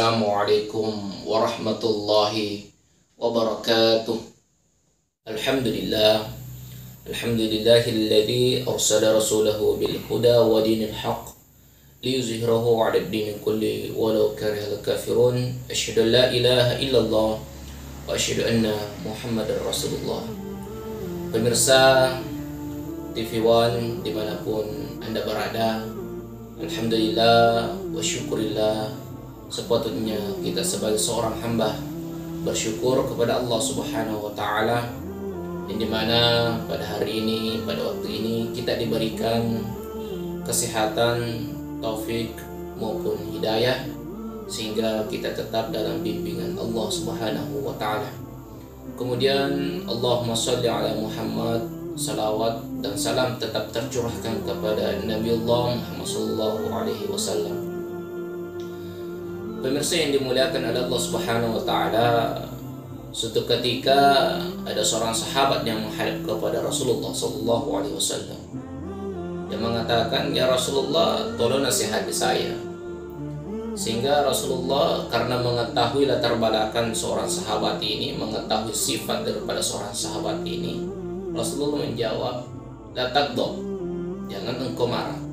Assalamualaikum warahmatullahi wabarakatuh. Alhamdulillah. Alhamdulillahilladzi arsala rasulahu bil huda wa dinil haqq liyuzhirahu 'ala ad-din kulli walau karihal kafirun. Asyhadu an la ilaha illallah wa asyhadu anna Muhammadar Rasulullah. Pemirsa TV One dimanapun Anda berada, alhamdulillah wa syukurillah, sepatutnya kita sebagai seorang hamba bersyukur kepada Allah Subhanahu wa taala, yang dimana pada hari ini, pada waktu ini kita diberikan kesehatan, taufik maupun hidayah sehingga kita tetap dalam bimbingan Allah Subhanahu wa taala. Kemudian Allahumma shalli ala Muhammad, salawat dan salam tetap tercurahkan kepada Nabi Allah Muhammad sallallahu alaihi wasallam. Pemirsa yang dimuliakan oleh Allah Subhanahu wa taala, suatu ketika ada seorang sahabat yang menghadap kepada Rasulullah sallallahu alaihi wasallam. Dia mengatakan, "Ya Rasulullah, tolong nasihati saya." Sehingga Rasulullah karena mengetahui latar belakang seorang sahabat ini, mengetahui sifat daripada seorang sahabat ini, Rasulullah menjawab, "La taghdab, jangan engkau marah."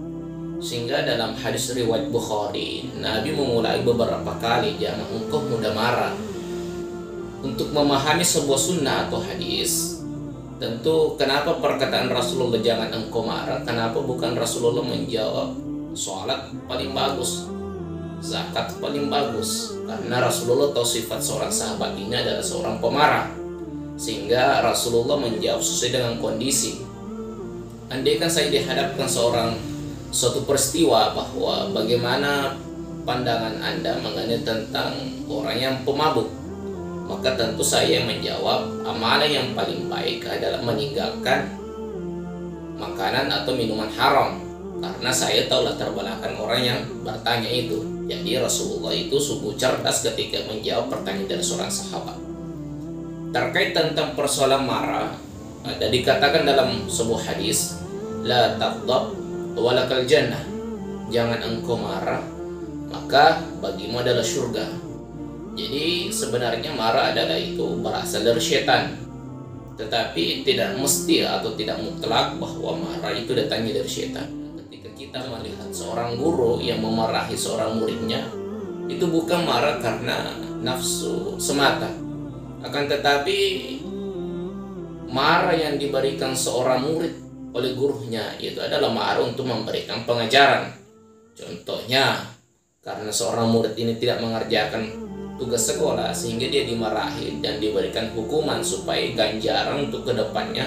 Sehingga dalam hadis riwayat Bukhari, Nabi memulai beberapa kali, "Jangan engkau mudah marah." Untuk memahami sebuah sunnah atau hadis, tentu kenapa perkataan Rasulullah "jangan engkau marah", kenapa bukan Rasulullah menjawab "sholat paling bagus, zakat paling bagus"? Karena Rasulullah tahu sifat seorang sahabat ini adalah seorang pemarah, sehingga Rasulullah menjawab sesuai dengan kondisi. Andaikan saya dihadapkan suatu peristiwa bahwa bagaimana pandangan Anda mengenai tentang orang yang pemabuk, maka tentu saya menjawab amalan yang paling baik adalah meninggalkan makanan atau minuman haram, karena saya tahu latar belakang orang yang bertanya itu. Jadi Rasulullah itu sungguh cerdas ketika menjawab pertanyaan dari seorang sahabat. Terkait tentang persoalan marah, ada dikatakan dalam sebuah hadis, "La taghdab walakal jannah", jangan engkau marah, maka bagimu adalah surga. Jadi sebenarnya marah adalah itu berasal dari setan, tetapi tidak mesti atau tidak mutlak bahwa marah itu datangnya dari setan. Ketika kita melihat seorang guru yang memarahi seorang muridnya, itu bukan marah karena nafsu semata, akan tetapi marah yang diberikan seorang murid oleh gurunya itu adalah marah untuk memberikan pengajaran. Contohnya, karena seorang murid ini tidak mengerjakan tugas sekolah sehingga dia dimarahi dan diberikan hukuman supaya ganjaran untuk kedepannya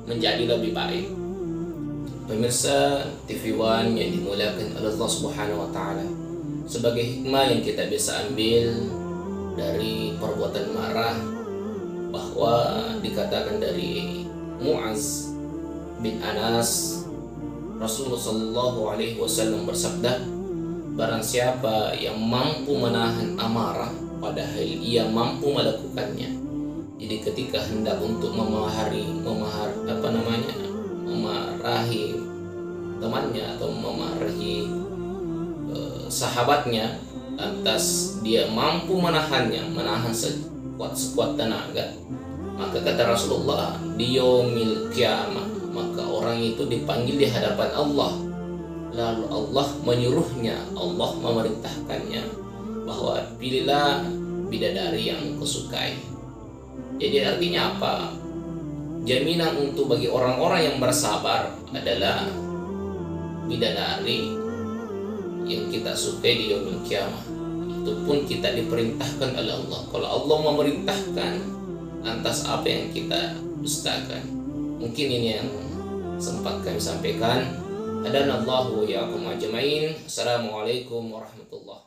menjadi lebih baik. Pemirsa TV One yang dimuliakan oleh Allah Subhanahu wa taala, sebagai hikmah yang kita bisa ambil dari perbuatan marah, bahwa dikatakan dari Mu'az bin Anas, Rasulullah sallallahu alaihi wasallam bersabda, "Barang siapa yang mampu menahan amarah, padahal ia mampu melakukannya." Jadi ketika hendak untuk memarahi temannya atau memarahi sahabatnya, lantas dia mampu menahan sekuat tenaga, maka kata Rasulullah, di yaumil qiyamah, maka orang itu dipanggil di hadapan Allah, lalu Allah menyuruhnya, Allah memerintahkannya bahwa pilihlah bidadari yang kau sukai. Jadi artinya apa? Jaminan untuk bagi orang-orang yang bersabar adalah bidadari yang kita sukai di yaumil qiyamah. Itu pun kita diperintahkan oleh Allah. Kalau Allah memerintahkan, lantas apa yang kita dustakan? Mungkin ini yang sempat kami sampaikan. Hadanallahu wa iyyakum ajmain. Assalamualaikum warahmatullahi wabarakatuh.